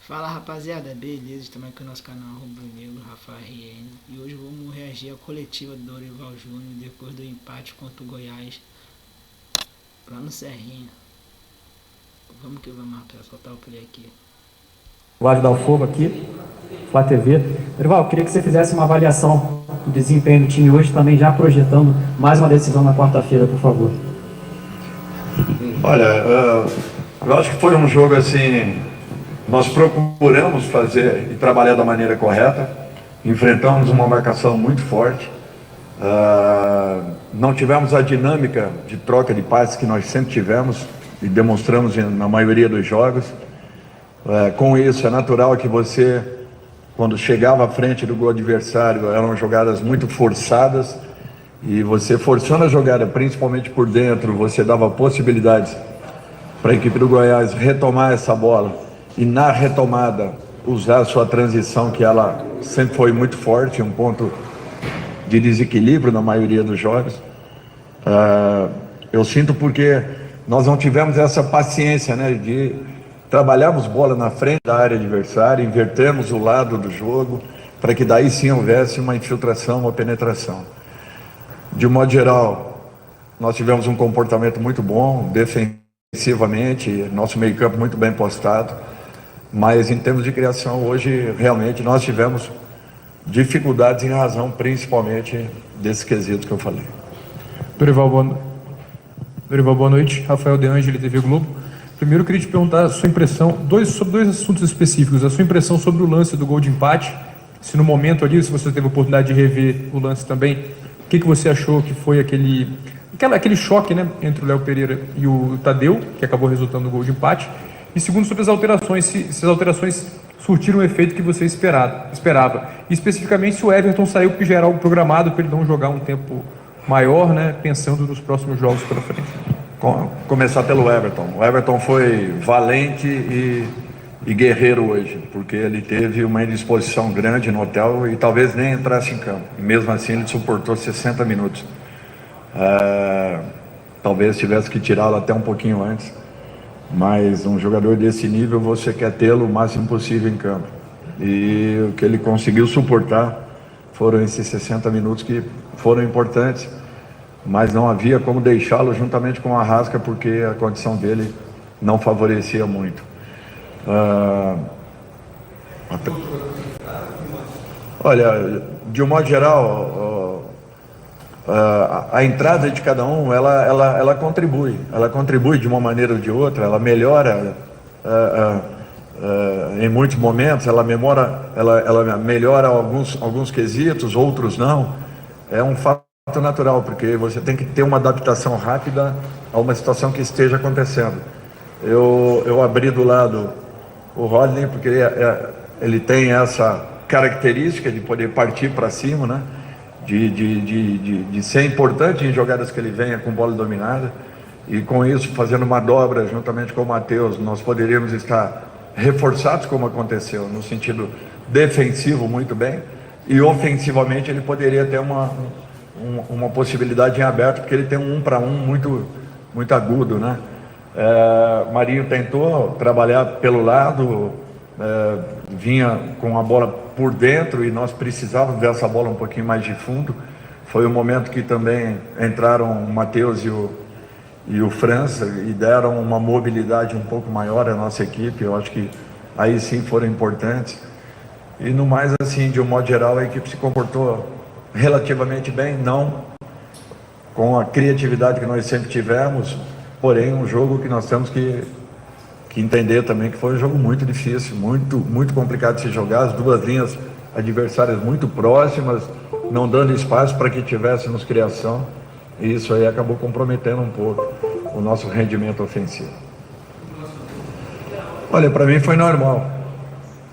Fala rapaziada, beleza? Estamos aqui no nosso canal Rubro Negro, Rafael RN. E hoje vamos reagir à coletiva do Dorival Júnior depois do empate contra o Goiás lá no Serrinha. Vamos que vamos, rapaz, soltar o play aqui. Guarda do Fogo aqui, Flá TV. Dorival, queria que você fizesse uma avaliação do desempenho do time hoje, também já projetando mais uma decisão na quarta-feira, por favor. Olha, eu acho que foi um jogo assim, nós procuramos fazer e trabalhar da maneira correta, enfrentamos uma marcação muito forte, não tivemos a dinâmica de troca de passes que nós sempre tivemos e demonstramos na maioria dos jogos. Com isso, é natural que você, quando chegava à frente do gol adversário, eram jogadas muito forçadas, e você forçando a jogada, principalmente por dentro, você dava possibilidades para a equipe do Goiás retomar essa bola e, na retomada, usar a sua transição, que ela sempre foi muito forte, um ponto de desequilíbrio na maioria dos jogos. Eu sinto porque nós não tivemos essa paciência, né, de trabalharmos bola na frente da área adversária, invertermos o lado do jogo, para que daí sim houvesse uma infiltração, uma penetração. De um modo geral, nós tivemos um comportamento muito bom, defensivamente, nosso meio-campo muito bem postado, mas em termos de criação, hoje realmente nós tivemos dificuldades em razão principalmente desses quesitos que eu falei. Dorival, boa noite. Rafael De Angeli, TV Globo. Primeiro, eu queria te perguntar a sua impressão sobre dois assuntos específicos. A sua impressão sobre o lance do gol de empate, se no momento ali, se você teve a oportunidade de rever o lance também, o que você achou que foi aquele choque, né, entre o Léo Pereira e o Tadeu, que acabou resultando no gol de empate? E segundo, sobre as alterações, se as alterações surtiram o efeito que você esperava. E especificamente se o Everton saiu porque já era algo programado para ele não jogar um tempo maior, né, pensando nos próximos jogos pela frente. Começar pelo Everton. O Everton foi valente e guerreiro hoje, porque ele teve uma indisposição grande no hotel e talvez nem entrasse em campo. E mesmo assim ele suportou 60 minutos. Talvez tivesse que tirá-lo até um pouquinho antes, mas um jogador desse nível você quer tê-lo o máximo possível em campo. E o que ele conseguiu suportar foram esses 60 minutos que foram importantes, mas não havia como deixá-lo juntamente com o Arrasca, porque a condição dele não favorecia muito. Olha, de um modo geral, a entrada de cada um, ela contribui de uma maneira ou de outra, ela melhora em muitos momentos, ela melhora alguns quesitos, outros não. É um fato natural, porque você tem que ter uma adaptação rápida a uma situação que esteja acontecendo. Eu abri do lado o Rodney, porque ele tem essa característica de poder partir para cima, né? De ser importante em jogadas que ele venha com bola dominada, e com isso, fazendo uma dobra juntamente com o Matheus, nós poderíamos estar reforçados, como aconteceu, no sentido defensivo muito bem, e ofensivamente ele poderia ter uma possibilidade em aberto, porque ele tem um 1 para 1 muito agudo, né? Marinho tentou trabalhar pelo lado, vinha com a bola por dentro e nós precisávamos dessa bola um pouquinho mais de fundo. Foi o momento que também entraram o Matheus e o França e deram uma mobilidade um pouco maior à nossa equipe. Eu acho que aí sim foram importantes. E no mais, assim, de um modo geral, a equipe se comportou relativamente bem, não com a criatividade que nós sempre tivemos, porém um jogo que nós temos que entender também que foi um jogo muito difícil, muito complicado de se jogar, as duas linhas adversárias muito próximas, não dando espaço para que tivéssemos criação, e isso aí acabou comprometendo um pouco o nosso rendimento ofensivo. Olha, para mim foi normal.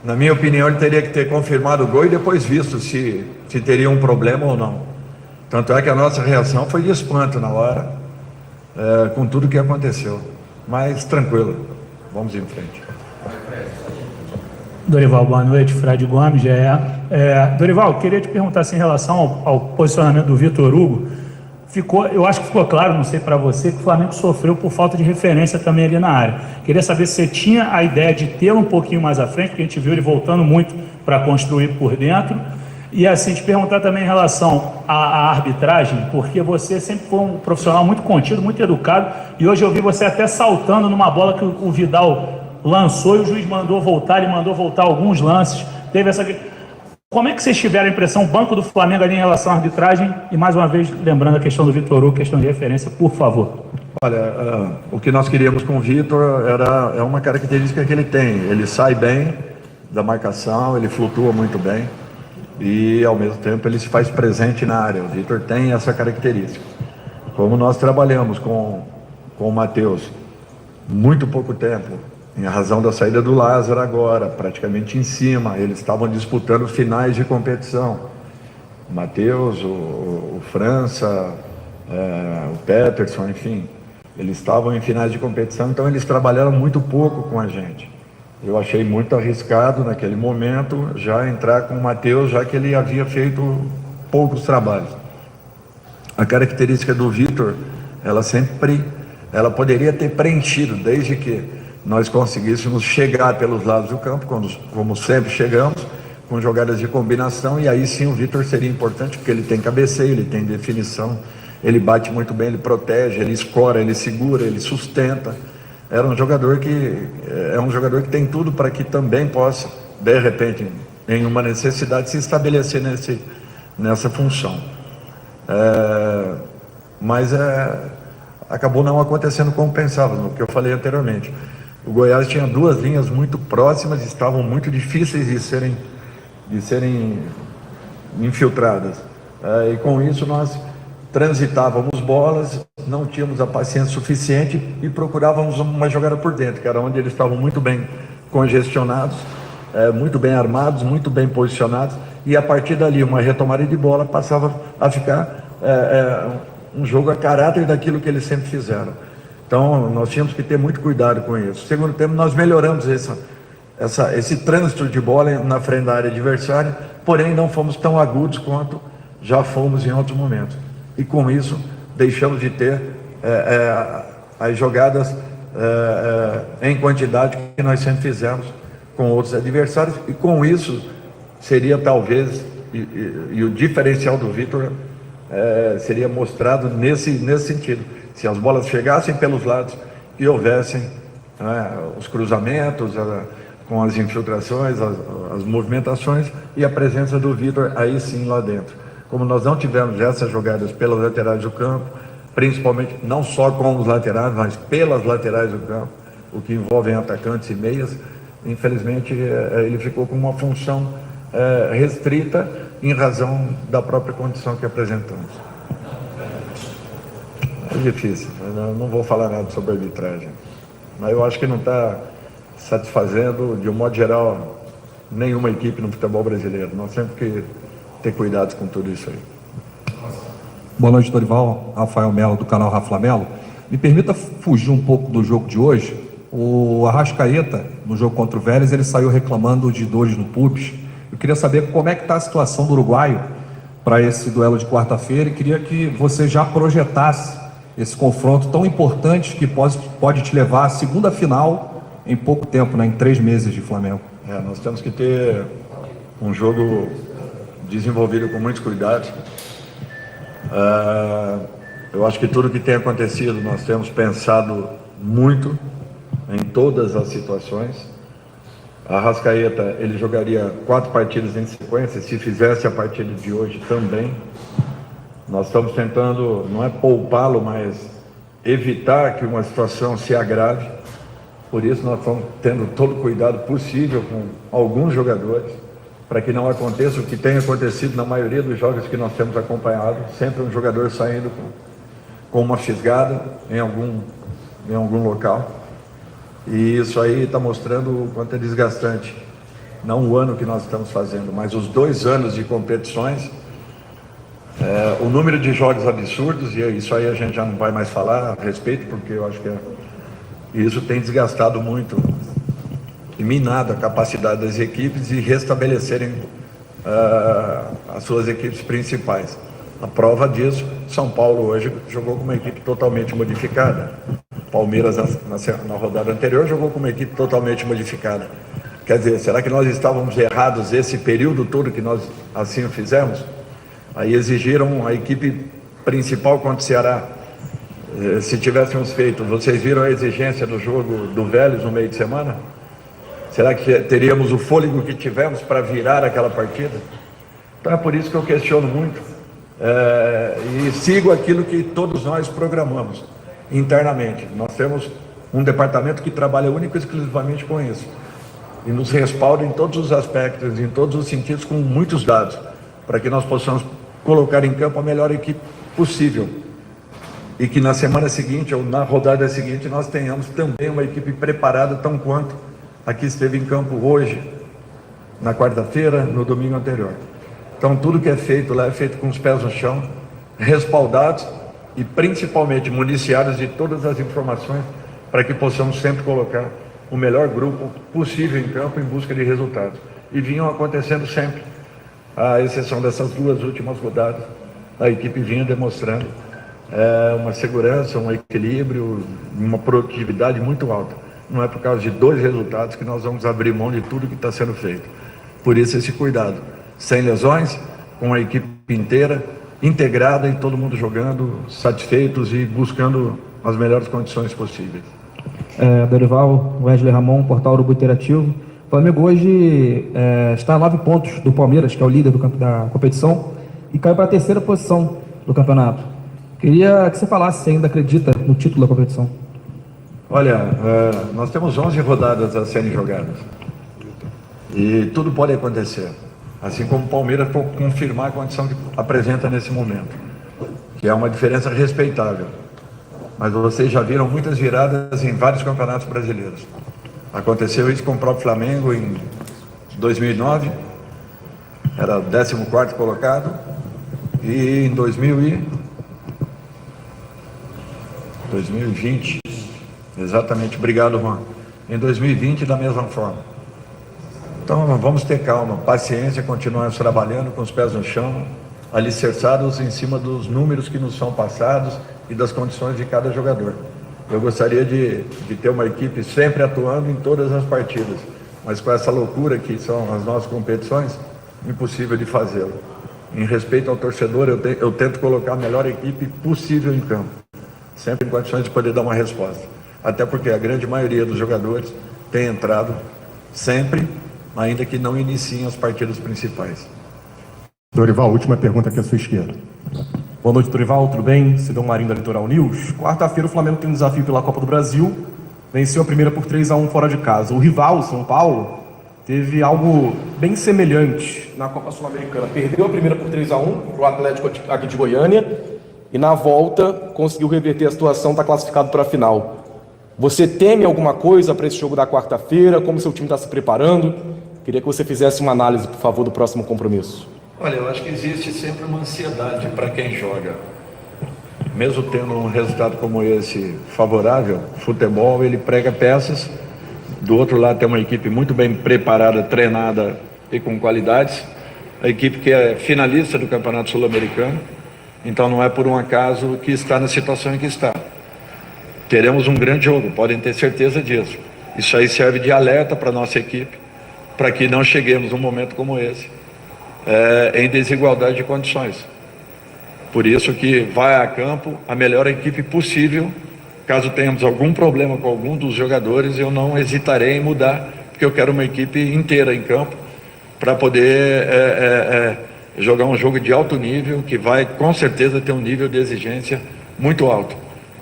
Na minha opinião, ele teria que ter confirmado o gol e depois visto se teria um problema ou não. Tanto é que a nossa reação foi de espanto na hora, com tudo que aconteceu. Mas tranquilo, vamos em frente. Dorival, boa noite. Fred Gomes, GE. Dorival, queria te perguntar assim, em relação ao posicionamento do Vitor Hugo. eu acho que ficou claro, não sei para você, que o Flamengo sofreu por falta de referência também ali na área. Queria saber se você tinha a ideia de tê-lo um pouquinho mais à frente, porque a gente viu ele voltando muito para construir por dentro. E assim, te perguntar também em relação à arbitragem, porque você sempre foi um profissional muito contido, muito educado, e hoje eu vi você até saltando numa bola que o Vidal lançou e o juiz mandou voltar, ele mandou voltar alguns lances. Teve essa... Como é que vocês tiveram a impressão, o banco do Flamengo ali em relação à arbitragem? E mais uma vez, lembrando a questão do Vitor Hugo, questão de referência, por favor. Olha, o que nós queríamos com o Vitor é uma característica que ele tem. Ele sai bem da marcação, ele flutua muito bem e, ao mesmo tempo, ele se faz presente na área. O Vitor tem essa característica. Como nós trabalhamos com o Matheus muito pouco tempo, em razão da saída do Lázaro agora, praticamente em cima, eles estavam disputando finais de competição. O Matheus, o França, o Peterson, enfim, eles estavam em finais de competição, então eles trabalharam muito pouco com a gente. Eu achei muito arriscado naquele momento já entrar com o Matheus, já que ele havia feito poucos trabalhos. A característica do Vitor, ela poderia ter preenchido, desde que nós conseguíssemos chegar pelos lados do campo, como sempre chegamos, com jogadas de combinação, e aí sim o Vitor seria importante, porque ele tem cabeceio, ele tem definição, ele bate muito bem, ele protege, ele escora, ele segura, ele sustenta. É um jogador que tem tudo para que também possa, de repente, em uma necessidade, se estabelecer nessa função. Mas acabou não acontecendo como pensávamos, o que eu falei anteriormente. O Goiás tinha duas linhas muito próximas, estavam muito difíceis de serem infiltradas. E com isso nós transitávamos bolas, não tínhamos a paciência suficiente e procurávamos uma jogada por dentro, que era onde eles estavam muito bem congestionados, muito bem armados, muito bem posicionados, e a partir dali uma retomada de bola passava a ficar um jogo a caráter daquilo que eles sempre fizeram. Então nós tínhamos que ter muito cuidado com isso. No segundo tempo nós melhoramos esse trânsito de bola na frente da área adversária, porém não fomos tão agudos quanto já fomos em outros momentos. E com isso deixamos de ter as jogadas em quantidade que nós sempre fizemos com outros adversários, e com isso seria talvez, e o diferencial do Vitor seria mostrado nesse sentido. Se as bolas chegassem pelos lados e houvessem os cruzamentos, com as infiltrações, as movimentações e a presença do Vitor aí sim lá dentro. Como nós não tivemos essas jogadas pelas laterais do campo, principalmente não só com os laterais, mas pelas laterais do campo, o que envolve atacantes e meias, infelizmente ele ficou com uma função restrita em razão da própria condição que apresentamos. É difícil, eu não vou falar nada sobre a arbitragem, mas eu acho que não está satisfazendo, de um modo geral, nenhuma equipe no futebol brasileiro. Nós temos que ter cuidado com tudo isso aí. Boa noite, Dorival. Rafael Melo, do canal Rafa Melo. Me permita fugir um pouco do jogo de hoje. O Arrascaeta, no jogo contra o Vélez, ele saiu reclamando de dores no pubis. Eu queria saber como é que está a situação do uruguaio para esse duelo de quarta-feira, e queria que você já projetasse esse confronto tão importante que pode te levar à segunda final em pouco tempo, né, em 3 meses de Flamengo. Nós temos que ter um jogo desenvolvido com muitos cuidados. Eu acho que tudo que tem acontecido, nós temos pensado muito em todas as situações. A Arrascaeta, ele jogaria 4 partidas em sequência, se fizesse a partida de hoje também. Nós estamos tentando, não é poupá-lo, mas evitar que uma situação se agrave. Por isso nós estamos tendo todo o cuidado possível com alguns jogadores, para que não aconteça o que tem acontecido na maioria dos jogos que nós temos acompanhado, sempre um jogador saindo com uma fisgada em algum local. E isso aí está mostrando o quanto é desgastante, não o ano que nós estamos fazendo, mas os 2 anos de competições, o número de jogos absurdos, e isso aí a gente já não vai mais falar a respeito, porque eu acho que isso tem desgastado muito e minado a capacidade das equipes de restabelecerem as suas equipes principais. A prova disso, São Paulo hoje jogou com uma equipe totalmente modificada. Palmeiras, na rodada anterior, jogou com uma equipe totalmente modificada. Quer dizer, será que nós estávamos errados esse período todo que nós assim o fizemos? Aí exigiram a equipe principal contra o Ceará. Se tivéssemos feito, vocês viram a exigência do jogo do Vélez no meio de semana? Será que teríamos o fôlego que tivemos para virar aquela partida? Então é por isso que eu questiono muito e sigo aquilo que todos nós programamos internamente. Nós temos um departamento que trabalha único e exclusivamente com isso e nos respalda em todos os aspectos, em todos os sentidos, com muitos dados, para que nós possamos colocar em campo a melhor equipe possível e que na semana seguinte ou na rodada seguinte nós tenhamos também uma equipe preparada tão quanto a que esteve em campo hoje, na quarta-feira, no domingo anterior. Então tudo que é feito lá é feito com os pés no chão, respaldados e principalmente municiados de todas as informações para que possamos sempre colocar o melhor grupo possível em campo em busca de resultados. E vinham acontecendo sempre, à exceção dessas duas últimas rodadas, a equipe vinha demonstrando uma segurança, um equilíbrio, uma produtividade muito alta. Não é por causa de 2 resultados que nós vamos abrir mão de tudo que está sendo feito. Por isso esse cuidado, sem lesões, com a equipe inteira, integrada e todo mundo jogando, satisfeitos e buscando as melhores condições possíveis. Dorival, Wesley Ramon, Portal Urubu Interativo. O Flamengo hoje está a 9 pontos do Palmeiras, que é o líder da competição, e caiu para a 3ª posição do campeonato. Queria que você falasse se ainda acredita no título da competição. Olha, nós temos 11 rodadas a serem jogadas e tudo pode acontecer, assim como o Palmeiras por confirmar a condição que apresenta nesse momento, que é uma diferença respeitável. Mas vocês já viram muitas viradas em vários campeonatos brasileiros. Aconteceu isso com o próprio Flamengo em 2009, era 14º colocado, e em 2020, exatamente, obrigado, Juan. Em 2020, da mesma forma. Então, vamos ter calma, paciência, continuarmos trabalhando com os pés no chão, alicerçados em cima dos números que nos são passados e das condições de cada jogador. Eu gostaria de ter uma equipe sempre atuando em todas as partidas, mas com essa loucura que são as nossas competições, impossível de fazê-lo. Em respeito ao torcedor, eu tento colocar a melhor equipe possível em campo, sempre em condições de poder dar uma resposta. Até porque a grande maioria dos jogadores tem entrado sempre, ainda que não iniciem as partidas principais. Dorival, última pergunta aqui à sua esquerda. Boa noite, Dorival, tudo bem? Cidão Marinho da Litoral News. Quarta-feira o Flamengo tem um desafio pela Copa do Brasil, venceu a primeira por 3-1 fora de casa. O rival, São Paulo, teve algo bem semelhante na Copa Sul-Americana. Perdeu a primeira por 3-1 para o Atlético aqui de Goiânia e na volta conseguiu reverter a situação, está classificado para a final. Você teme alguma coisa para esse jogo da quarta-feira? Como seu time está se preparando? Queria que você fizesse uma análise, por favor, do próximo compromisso. Olha, eu acho que existe sempre uma ansiedade para quem joga. Mesmo tendo um resultado como esse favorável, futebol, ele prega peças. Do outro lado tem uma equipe muito bem preparada, treinada e com qualidades. A equipe que é finalista do Campeonato Sul-Americano. Então não é por um acaso que está na situação em que está. Teremos um grande jogo, podem ter certeza disso. Isso aí serve de alerta para a nossa equipe, para que não cheguemos num momento como esse, em desigualdade de condições. Por isso que vai a campo a melhor equipe possível. Caso tenhamos algum problema com algum dos jogadores, eu não hesitarei em mudar, porque eu quero uma equipe inteira em campo para poder jogar um jogo de alto nível, que vai com certeza ter um nível de exigência muito alto.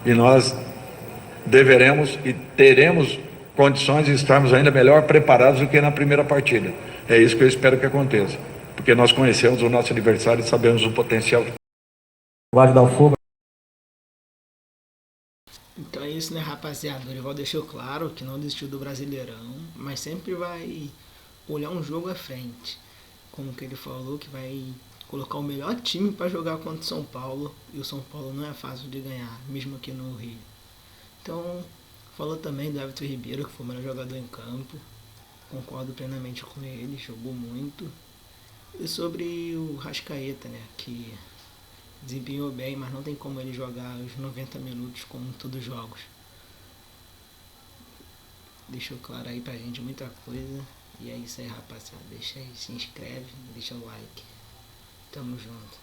E nós deveremos e teremos condições de estarmos ainda melhor preparados do que na primeira partida. É isso que eu espero que aconteça, porque nós conhecemos o nosso adversário e sabemos o potencial. Vale dar o fogo. Então é isso, né, rapaziada? O Dorival deixou claro que não desistiu do Brasileirão, mas sempre vai olhar um jogo à frente. Como que ele falou, que vai colocar o melhor time para jogar contra o São Paulo, e o São Paulo não é fácil de ganhar, mesmo aqui no Rio. Então, falou também do Everton Ribeiro, que foi o melhor jogador em campo. Concordo plenamente com ele, jogou muito. E sobre o Rascaeta, né, que desempenhou bem, mas não tem como ele jogar os 90 minutos como em todos os jogos. Deixou claro aí pra gente muita coisa. E é isso aí, rapaziada. Deixa aí, se inscreve, deixa o like. Tamo junto.